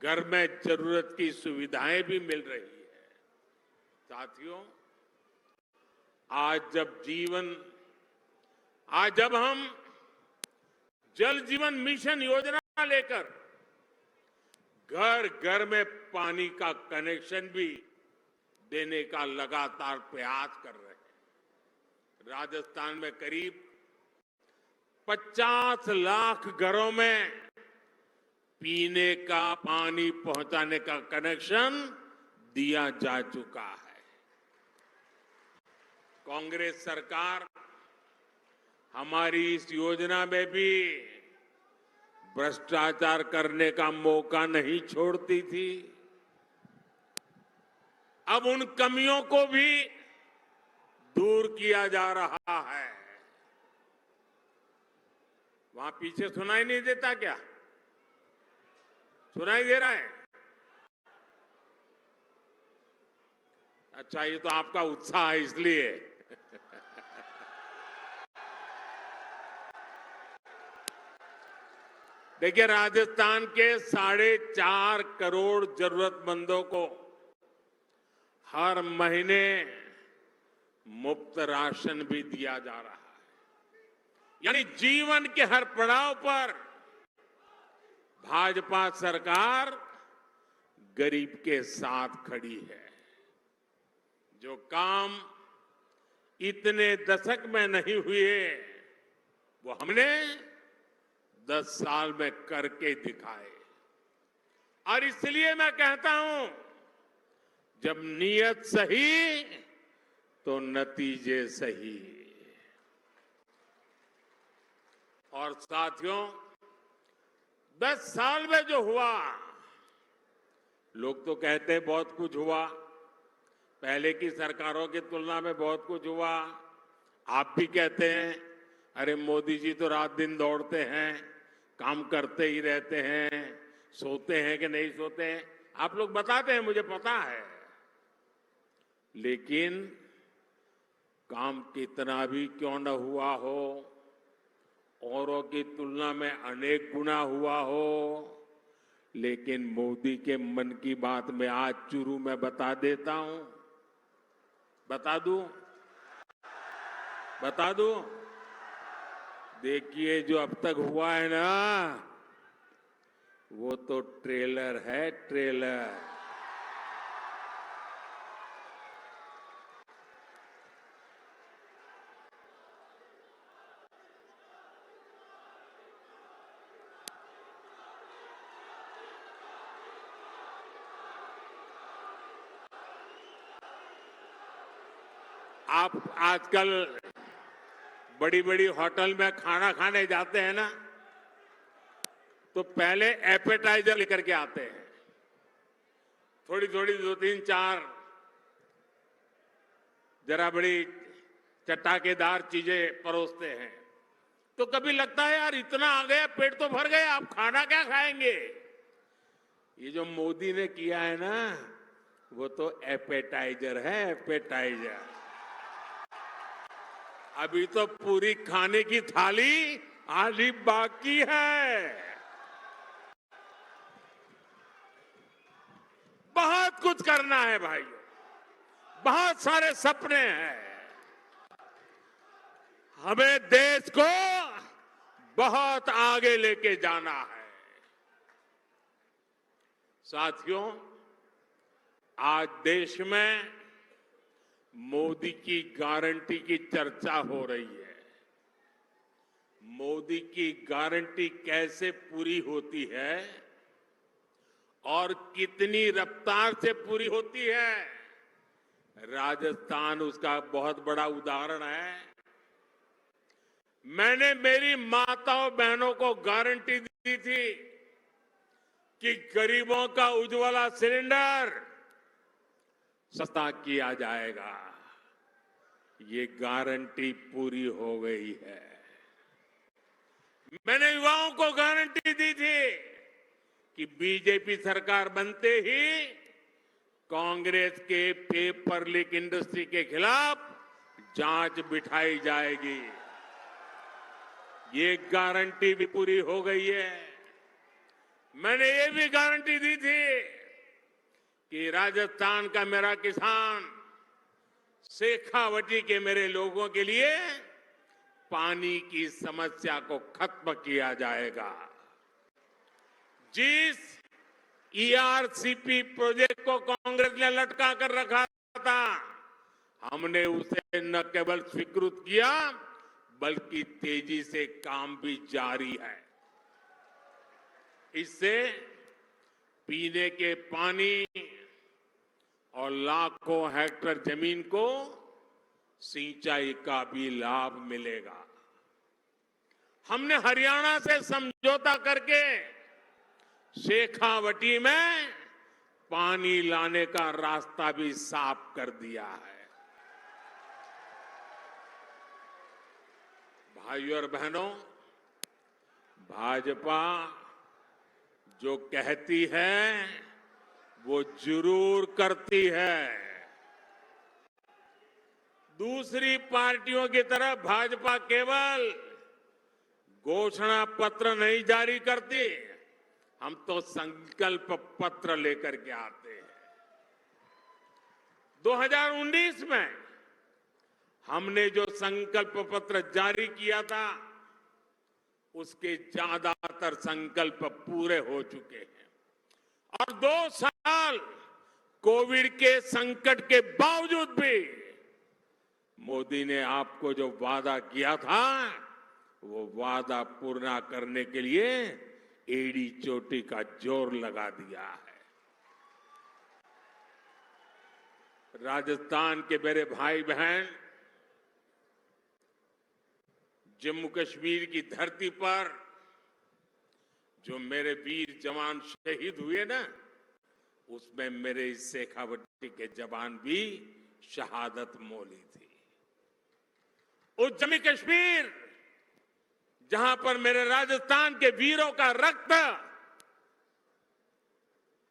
घर में जरूरत की सुविधाएं भी मिल रही है। साथियों, आज जब हम जल जीवन मिशन योजना लेकर घर घर में पानी का कनेक्शन भी देने का लगातार प्रयास कर रहे हैं। राजस्थान में करीब 50 लाख घरों में पीने का पानी पहुंचाने का कनेक्शन दिया जा चुका है। कांग्रेस सरकार हमारी इस योजना में भी भ्रष्टाचार करने का मौका नहीं छोड़ती थी। अब उन कमियों को भी दूर किया जा रहा है। वहां पीछे सुनाई नहीं देता क्या? सुनाई दे रहा है? अच्छा, ये तो आपका उत्साह है इसलिए। देखिए, राजस्थान के 4.5 करोड़ जरूरतमंदों को हर महीने मुफ्त राशन भी दिया जा रहा है। यानी जीवन के हर पड़ाव पर भाजपा सरकार गरीब के साथ खड़ी है। जो काम इतने दशक में नहीं हुए, वो हमने 10 साल में करके दिखाए। और इसलिए मैं कहता हूं, जब नीयत सही तो नतीजे सही। और साथियों, 10 साल में जो हुआ, लोग तो कहते हैं बहुत कुछ हुआ, पहले की सरकारों की तुलना में बहुत कुछ हुआ। आप भी कहते हैं, अरे मोदी जी तो रात दिन दौड़ते हैं, काम करते ही रहते हैं, सोते हैं कि नहीं सोते हैं, आप लोग बताते हैं, मुझे पता है। लेकिन काम कितना भी क्यों न हुआ हो, औरों की तुलना में अनेक गुना हुआ हो, लेकिन मोदी के मन की बात में आज चुरू में बता देता हूं। बता दूं? देखिए, जो अब तक हुआ है ना, वो तो ट्रेलर है, ट्रेलर। आप आजकल बड़ी बड़ी होटल में खाना खाने जाते हैं ना, तो पहले एपेटाइजर लेकर के आते हैं, थोड़ी थोड़ी 2, 3, 4 जरा बड़ी चटाकेदार चीजें परोसते हैं। तो कभी लगता है यार इतना आ गया, पेट तो भर गया, आप खाना क्या खाएंगे। ये जो मोदी ने किया है ना, वो तो एपेटाइजर है, एपेटाइजर। अभी तो पूरी खाने की थाली आधी बाकी है। बहुत कुछ करना है भाइयों, बहुत सारे सपने हैं। हमें देश को बहुत आगे लेके जाना है। साथियों, आज देश में मोदी की गारंटी की चर्चा हो रही है। मोदी की गारंटी कैसे पूरी होती है और कितनी रफ्तार से पूरी होती है, राजस्थान उसका बहुत बड़ा उदाहरण है। मैंने मेरी माताओं बहनों को गारंटी दी थी कि गरीबों का उज्ज्वला सिलेंडर सस्ता किया जाएगा। ये गारंटी पूरी हो गई है। मैंने युवाओं को गारंटी दी थी कि बीजेपी सरकार बनते ही कांग्रेस के पेपर लीक इंडस्ट्री के खिलाफ जांच बिठाई जाएगी। ये गारंटी भी पूरी हो गई है। मैंने ये भी गारंटी दी थी कि राजस्थान का मेरा किसान शेखावटी के मेरे लोगों के लिए पानी की समस्या को खत्म किया जाएगा। जिस ईआरसीपी प्रोजेक्ट को कांग्रेस ने लटका कर रखा था, हमने उसे न केवल स्वीकृत किया बल्कि तेजी से काम भी जारी है। इससे पीने के पानी और लाखों हेक्टेयर जमीन को सिंचाई का भी लाभ मिलेगा। हमने हरियाणा से समझौता करके शेखावटी में पानी लाने का रास्ता भी साफ कर दिया है। भाइयों और बहनों, भाजपा जो कहती है वो जरूर करती है। दूसरी पार्टियों की तरह भाजपा केवल घोषणा पत्र नहीं जारी करती, हम तो संकल्प पत्र लेकर के आते हैं। 2019 में हमने जो संकल्प पत्र जारी किया था उसके ज्यादातर संकल्प पूरे हो चुके हैं और 2 साल कोविड के संकट के बावजूद भी मोदी ने आपको जो वादा किया था वो वादा पूरा करने के लिए एड़ी चोटी का जोर लगा दिया है। राजस्थान के मेरे भाई बहन, जम्मू कश्मीर की धरती पर जो मेरे वीर जवान शहीद हुए ना, उसमें मेरे इस शेखावटी के जवान भी शहादत मोली थी। उस जम्मू कश्मीर जहां पर मेरे राजस्थान के वीरों का रक्त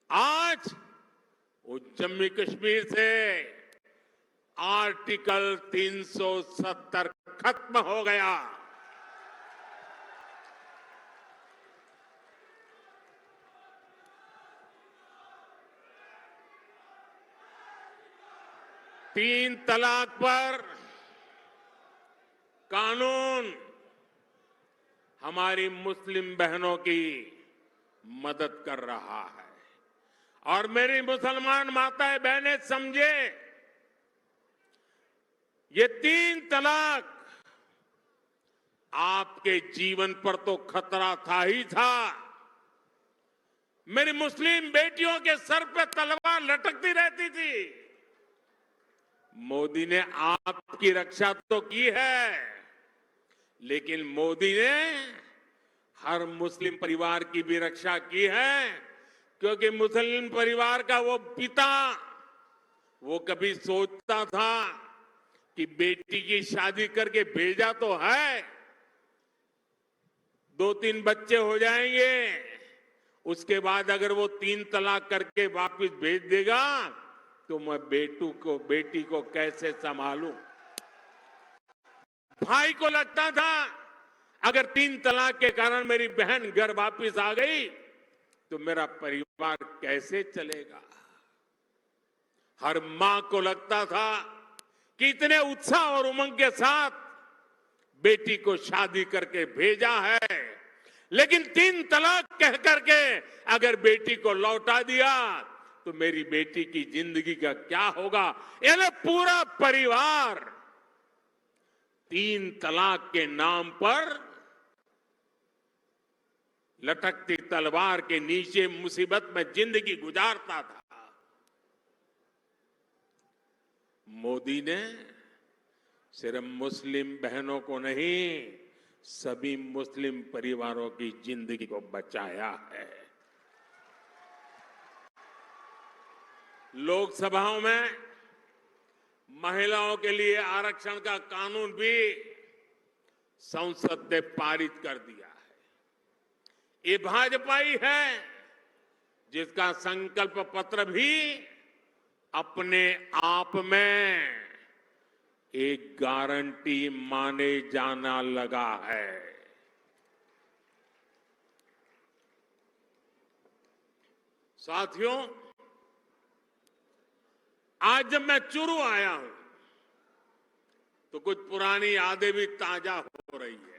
आज उस जम्मू कश्मीर से आर्टिकल 370 खत्म हो गया। तीन तलाक पर कानून हमारी मुस्लिम बहनों की मदद कर रहा है और मेरी मुसलमान माताएं बहनें समझे, ये 3 तलाक आपके जीवन पर तो खतरा था ही था, मेरी मुस्लिम बेटियों के सर पे तलवार लटकती रहती थी। मोदी ने आपकी रक्षा तो की है, लेकिन मोदी ने हर मुस्लिम परिवार की भी रक्षा की है, क्योंकि मुस्लिम परिवार का वो पिता वो कभी सोचता था कि बेटी की शादी करके भेजा तो है, 2-3 बच्चे हो जाएंगे, उसके बाद अगर वो 3 तलाक करके वापस भेज देगा तो मैं बेटी को कैसे संभालूं। भाई को लगता था अगर 3 तलाक के कारण मेरी बहन घर वापस आ गई तो मेरा परिवार कैसे चलेगा। हर मां को लगता था कि इतने उत्साह और उमंग के साथ बेटी को शादी करके भेजा है, लेकिन 3 तलाक कह करके अगर बेटी को लौटा दिया तो मेरी बेटी की जिंदगी का क्या होगा। यानी पूरा परिवार 3 तलाक के नाम पर लटकती तलवार के नीचे मुसीबत में जिंदगी गुजारता था। मोदी ने सिर्फ मुस्लिम बहनों को नहीं, सभी मुस्लिम परिवारों की जिंदगी को बचाया है। लोकसभाओं में महिलाओं के लिए आरक्षण का कानून भी संसद ने पारित कर दिया है। ये भाजपा ही है जिसका संकल्प पत्र भी अपने आप में एक गारंटी माने जाना लगा है। साथियों, आज जब मैं चुरू आया हूं तो कुछ पुरानी यादें भी ताजा हो रही है।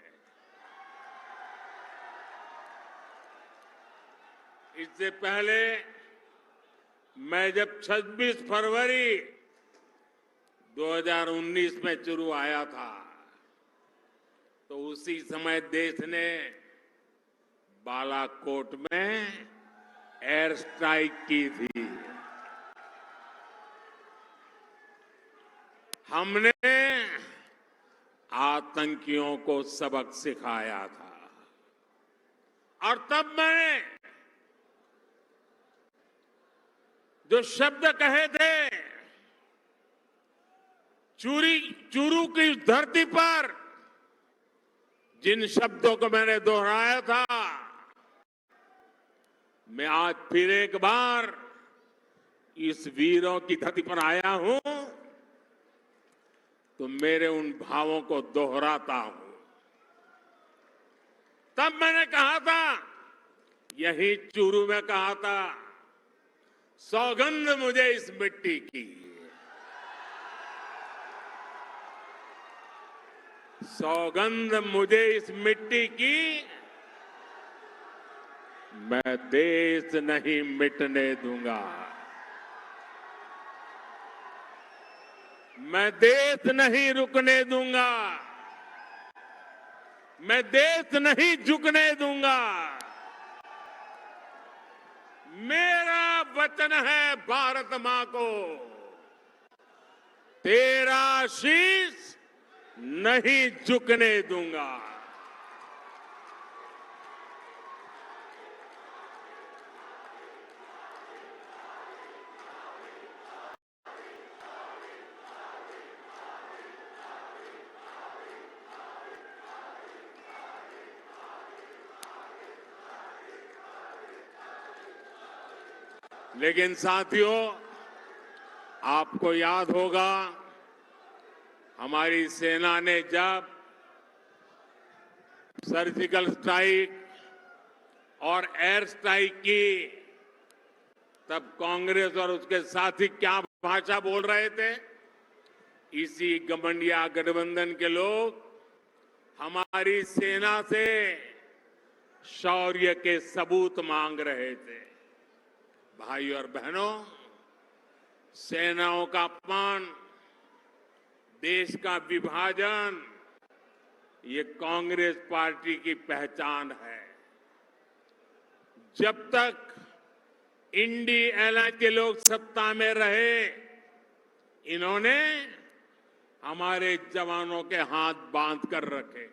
इससे पहले मैं जब 26 फरवरी 2019 में चुरू आया था, तो उसी समय देश ने बालाकोट में एयर स्ट्राइक की थी। हमने आतंकियों को सबक सिखाया था और तब मैंने जो शब्द कहे थे, चूरू की धरती पर जिन शब्दों को मैंने दोहराया था, मैं आज फिर एक बार इस वीरों की धरती पर आया हूं, तो मेरे उन भावों को दोहराता हूं। तब मैंने कहा था, यही चूरू में कहा था, सौगंध मुझे इस मिट्टी की, सौगंध मुझे इस मिट्टी की, मैं देश नहीं मिटने दूंगा, मैं देश नहीं रुकने दूंगा, मैं देश नहीं झुकने दूंगा। मेरा वचन है भारत मां को, तेरा शीश नहीं झुकने दूंगा। लेकिन साथियों, आपको याद होगा, हमारी सेना ने जब सर्जिकल स्ट्राइक और एयर स्ट्राइक की, तब कांग्रेस और उसके साथी क्या भाषा बोल रहे थे? इसी गठबंधन गठबंधन के लोग हमारी सेना से शौर्य के सबूत मांग रहे थे। भाइयों और बहनों, सेनाओं का अपमान, देश का विभाजन, ये कांग्रेस पार्टी की पहचान है। जब तक इंडी एलायंस के लोग सत्ता में रहे, इन्होंने हमारे जवानों के हाथ बांध कर रखे।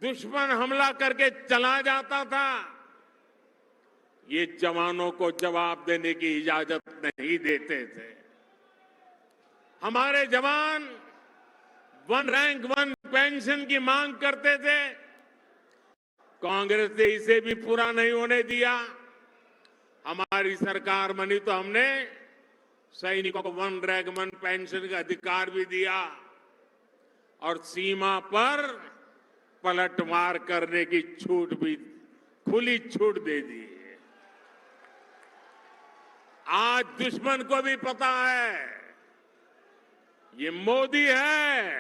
दुश्मन हमला करके चला जाता था, ये जवानों को जवाब देने की इजाजत नहीं देते थे। हमारे जवान 1 रैंक 1 पेंशन की मांग करते थे, कांग्रेस ने इसे भी पूरा नहीं होने दिया। हमारी सरकार बनी तो हमने सैनिकों को 1 रैंक 1 पेंशन का अधिकार भी दिया और सीमा पर पलटवार करने की छूट भी, खुली छूट दे दी। आज दुश्मन को भी पता है, ये मोदी है,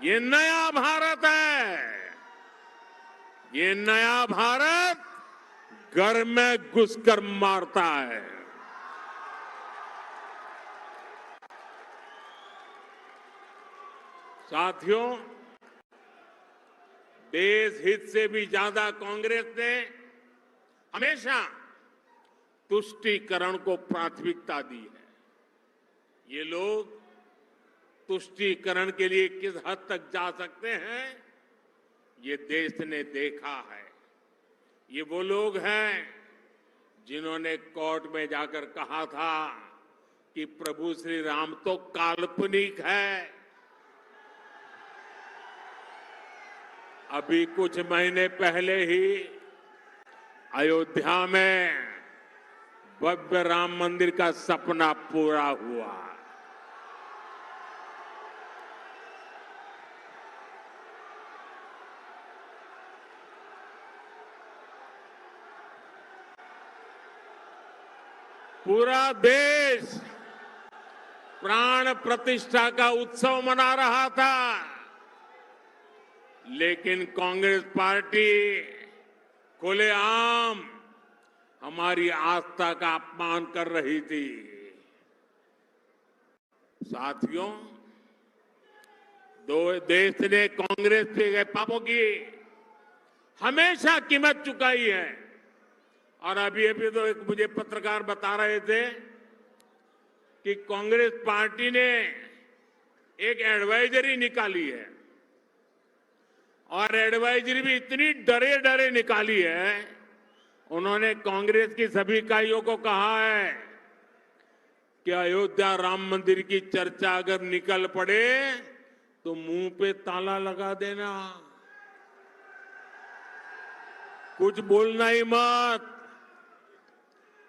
ये नया भारत है, ये नया भारत घर में घुसकर मारता है। साथियों, देश हित से भी ज्यादा कांग्रेस ने हमेशा तुष्टीकरण को प्राथमिकता दी है। ये लोग तुष्टीकरण के लिए किस हद तक जा सकते हैं, ये देश ने देखा है। ये वो लोग हैं जिन्होंने कोर्ट में जाकर कहा था कि प्रभु श्री राम तो काल्पनिक है। अभी कुछ महीने पहले ही अयोध्या में भव्य राम मंदिर का सपना पूरा हुआ। प्राण प्रतिष्ठा का उत्सव मना रहा था, लेकिन कांग्रेस पार्टी खुलेआम हमारी आस्था का अपमान कर रही थी। साथियों, देश ने कांग्रेस के पापों की हमेशा कीमत चुकाई है। और अभी तो एक मुझे पत्रकार बता रहे थे कि कांग्रेस पार्टी ने एक एडवाइजरी निकाली है, और एडवाइजरी भी इतनी डरे डरे निकाली है। उन्होंने कांग्रेस की सभी इकाइयों को कहा है कि अयोध्या राम मंदिर की चर्चा अगर निकल पड़े तो मुंह पे ताला लगा देना, कुछ बोलना ही मत।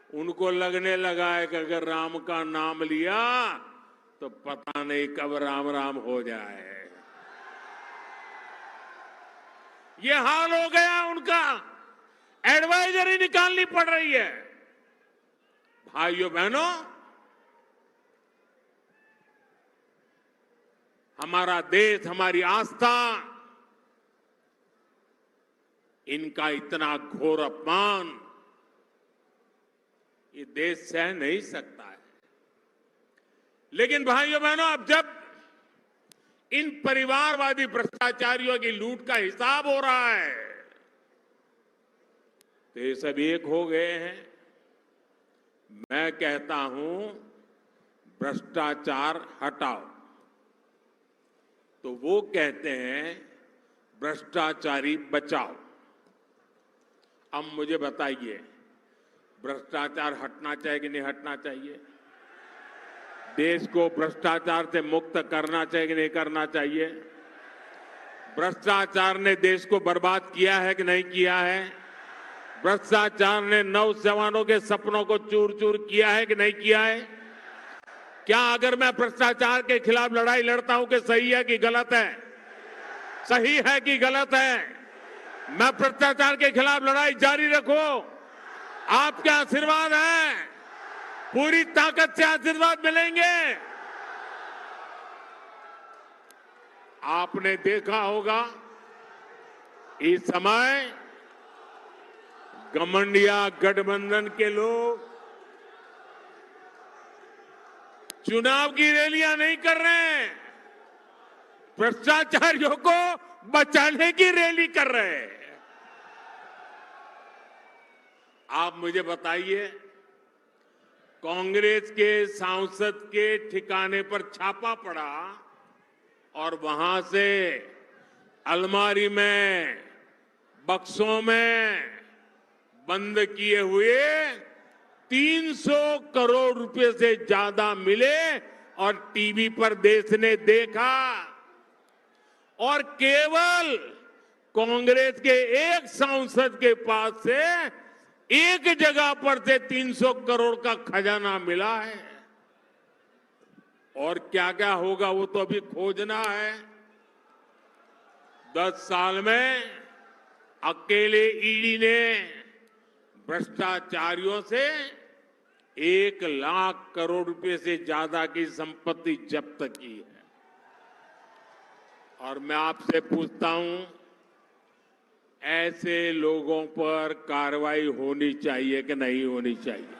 उनको लगने लगा है कि अगर राम का नाम लिया तो पता नहीं कब राम राम हो जाए। ये हाल हो गया उनका, एडवाइजरी निकालनी पड़ रही है। भाइयों बहनों, हमारा देश, हमारी आस्था, इनका इतना घोर अपमान ये देश सह नहीं सकता है। लेकिन भाइयों बहनों, अब जब इन परिवारवादी भ्रष्टाचारियों की लूट का हिसाब हो रहा है तो ये सब एक हो गए हैं। मैं कहता हूं, भ्रष्टाचार हटाओ, तो वो कहते हैं भ्रष्टाचारी बचाओ। अब मुझे बताइए, भ्रष्टाचार हटना चाहिए कि नहीं हटना चाहिए? देश को भ्रष्टाचार से मुक्त करना चाहिए कि नहीं करना चाहिए? भ्रष्टाचार ने देश को बर्बाद किया है कि नहीं किया है? भ्रष्टाचार ने नौजवानों के सपनों को चूर चूर किया है कि नहीं किया है? क्या अगर मैं भ्रष्टाचार के खिलाफ लड़ाई लड़ता हूं कि सही है कि गलत है? सही है कि गलत है? मैं भ्रष्टाचार के खिलाफ लड़ाई जारी रखूं, आपके आशीर्वाद है, पूरी ताकत से आशीर्वाद मिलेंगे। आपने देखा होगा इस समय घमंडिया गठबंधन के लोग चुनाव की रैलियां नहीं कर रहे हैं, भ्रष्टाचारियों को बचाने की रैली कर रहे हैं। आप मुझे बताइए, कांग्रेस के सांसद के ठिकाने पर छापा पड़ा और वहां से अलमारी में, बक्सों में बंद किए हुए 300 करोड़ रुपए से ज्यादा मिले और टीवी पर देश ने देखा। और केवल कांग्रेस के एक सांसद के पास से एक जगह पर से 300 करोड़ का खजाना मिला है। और क्या क्या होगा वो तो अभी खोजना है। 10 साल में अकेले ईडी ने भ्रष्टाचारियों से 1 लाख करोड़ रुपए से ज्यादा की संपत्ति जब्त की है। और मैं आपसे पूछता हूं, ऐसे लोगों पर कार्रवाई होनी चाहिए कि नहीं होनी चाहिए?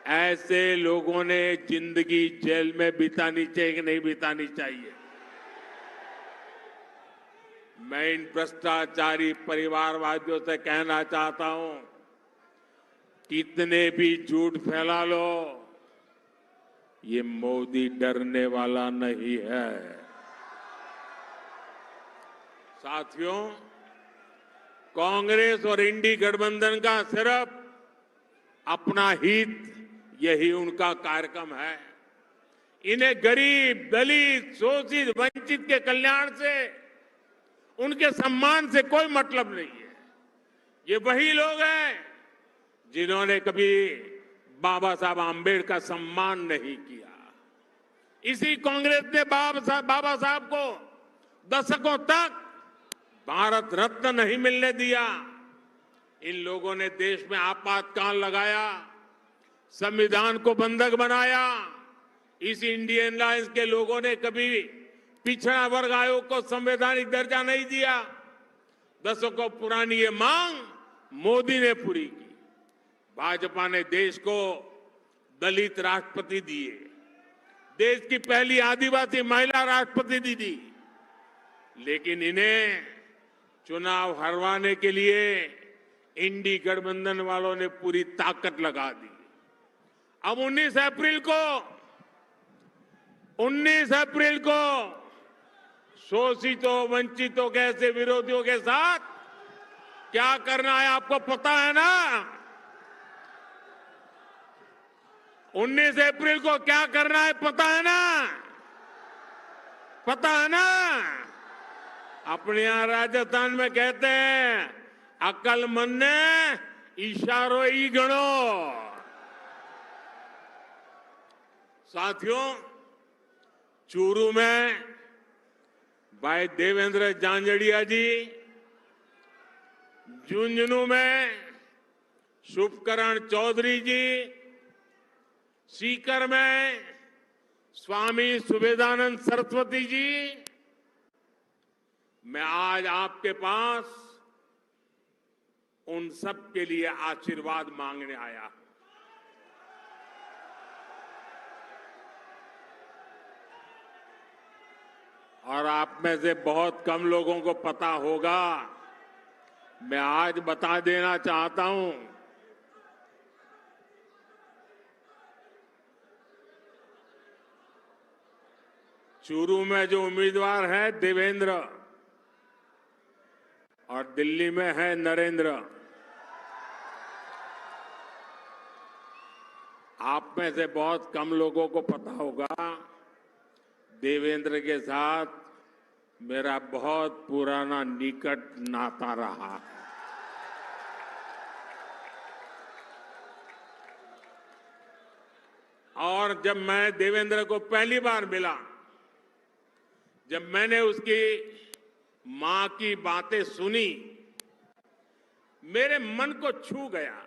ऐसे लोगों ने जिंदगी जेल में बितानी चाहिए कि नहीं बितानी चाहिए? मैं इन भ्रष्टाचारी परिवारवादियों से कहना चाहता हूं, कितने भी झूठ फैला लो, ये मोदी डरने वाला नहीं है। साथियों, कांग्रेस और इंडी गठबंधन का सिर्फ अपना हित, यही उनका कार्यक्रम है। इन्हें गरीब, दलित, शोषित, वंचित के कल्याण से, उनके सम्मान से कोई मतलब नहीं है। ये वही लोग हैं जिन्होंने कभी बाबा साहब आम्बेडकर का सम्मान नहीं किया। इसी कांग्रेस ने बाबा साहब को दशकों तक भारत रत्न नहीं मिलने दिया। इन लोगों ने देश में आपातकाल लगाया, संविधान को बंधक बनाया, इस इंडियन अलायंस के लोगों ने कभी पिछड़ा वर्ग आयोग को संवैधानिक दर्जा नहीं दिया। दशकों पुरानी ये मांग मोदी ने पूरी की। भाजपा ने देश को दलित राष्ट्रपति दिए, देश की पहली आदिवासी महिला राष्ट्रपति दी, लेकिन इन्हें चुनाव हरवाने के लिए इंडी गठबंधन वालों ने पूरी ताकत लगा दी। अब 19 अप्रैल को शोषितों वंचितों के ऐसे विरोधियों के साथ क्या करना है आपको पता है ना। 19 अप्रैल को क्या करना है पता है ना, पता है ना। अपने यहां राजस्थान में कहते हैं अक्लमंद ने इशारों ही गणो। साथियों, चूरू में भाई देवेंद्र झांझड़िया जी, झुंझुनू में शुभकरण चौधरी जी, सीकर में स्वामी सुबेदानंद सरस्वती जी, मैं आज आपके पास उन सब के लिए आशीर्वाद मांगने आया हूं। और आप में से बहुत कम लोगों को पता होगा, मैं आज बता देना चाहता हूं, चूरू में जो उम्मीदवार है देवेंद्र और दिल्ली में है नरेंद्र। आप में से बहुत कम लोगों को पता होगा, देवेंद्र के साथ मेरा बहुत पुराना निकट नाता रहा है। और जब मैं देवेंद्र को पहली बार मिला, जब मैंने उसकी मां की बातें सुनी, मेरे मन को छू गया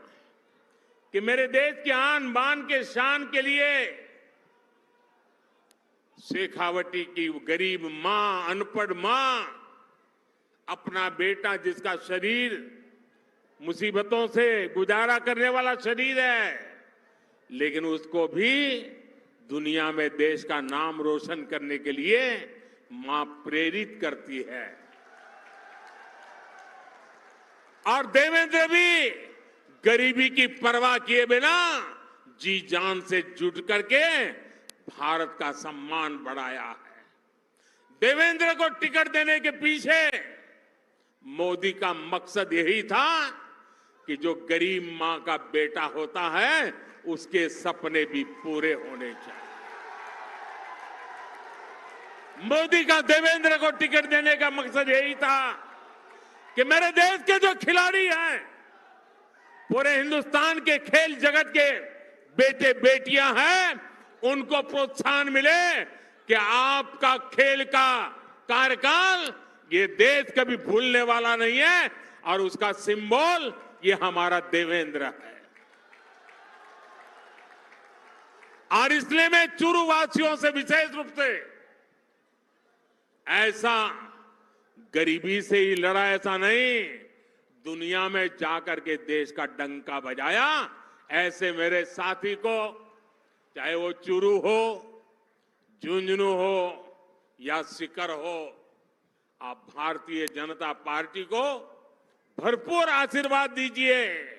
कि मेरे देश की आन बान के शान के लिए शेखावटी की गरीब मां, अनपढ़ मां, अपना बेटा जिसका शरीर मुसीबतों से गुजारा करने वाला शरीर है, लेकिन उसको भी दुनिया में देश का नाम रोशन करने के लिए मां प्रेरित करती है। और देवेंद्र भी गरीबी की परवाह किए बिना जी जान से जुट करके भारत का सम्मान बढ़ाया है। देवेंद्र को टिकट देने के पीछे मोदी का मकसद यही था कि जो गरीब मां का बेटा होता है उसके सपने भी पूरे होने चाहिए। मोदी का देवेंद्र को टिकट देने का मकसद यही था कि मेरे देश के जो खिलाड़ी हैं, पूरे हिंदुस्तान के खेल जगत के बेटे बेटियां हैं, उनको प्रोत्साहन मिले कि आपका खेल का कार्यकाल ये देश कभी भूलने वाला नहीं है और उसका सिंबल ये हमारा देवेंद्र है। और इसलिए मैं चूरू वासियों से विशेष रूप से ऐसा गरीबी से ही लड़ा, ऐसा नहीं, दुनिया में जाकर के देश का डंका बजाया ऐसे मेरे साथी को, चाहे वो चूरू हो, झुंझुनू हो या सीकर हो, आप भारतीय जनता पार्टी को भरपूर आशीर्वाद दीजिए।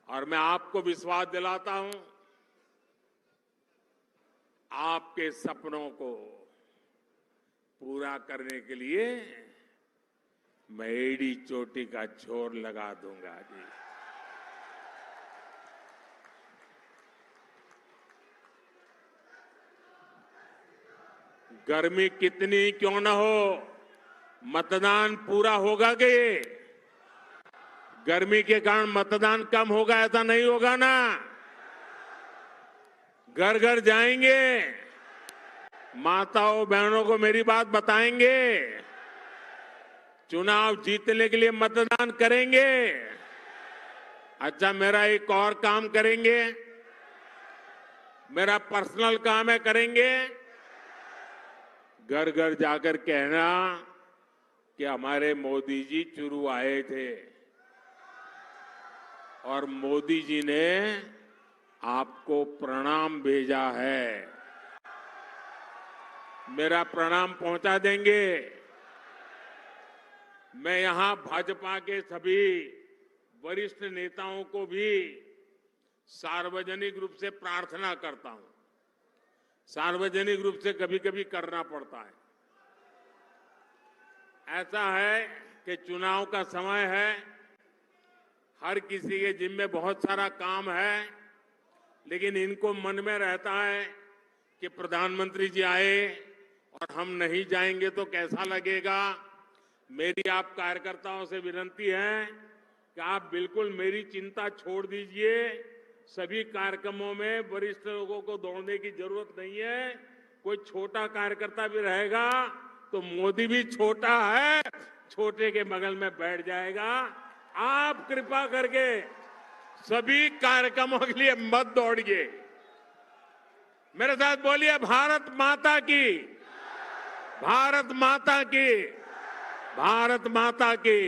और मैं आपको विश्वास दिलाता हूं, आपके सपनों को पूरा करने के लिए मैं एड़ी चोटी का जोर लगा दूंगा जी। गर्मी कितनी क्यों न हो, मतदान पूरा होगा कि गर्मी के कारण मतदान कम होगा, ऐसा नहीं होगा ना। घर घर जाएंगे, माताओं बहनों को मेरी बात बताएंगे, चुनाव जीतने के लिए मतदान करेंगे। अच्छा, मेरा एक और काम करेंगे, मेरा पर्सनल काम है, करेंगे। घर घर जाकर कहना कि हमारे मोदी जी चुरू आए थे और मोदी जी ने आपको प्रणाम भेजा है। मेरा प्रणाम पहुंचा देंगे। मैं यहां भाजपा के सभी वरिष्ठ नेताओं को भी सार्वजनिक रूप से प्रार्थना करता हूं। सार्वजनिक रूप से कभी कभी करना पड़ता है। ऐसा है कि चुनाव का समय है, हर किसी के जिम्मे बहुत सारा काम है, लेकिन इनको मन में रहता है कि प्रधानमंत्री जी आए और हम नहीं जाएंगे तो कैसा लगेगा। मेरी आप कार्यकर्ताओं से विनती है कि आप बिल्कुल मेरी चिंता छोड़ दीजिए। सभी कार्यक्रमों में वरिष्ठ लोगों को दौड़ने की जरूरत नहीं है। कोई छोटा कार्यकर्ता भी रहेगा तो मोदी भी छोटा है, छोटे के बगल में बैठ जाएगा। आप कृपा करके सभी कार्यक्रमों के लिए मत दौड़िए। मेरे साथ बोलिए, भारत माता की, भारत माता की, भारत माता की।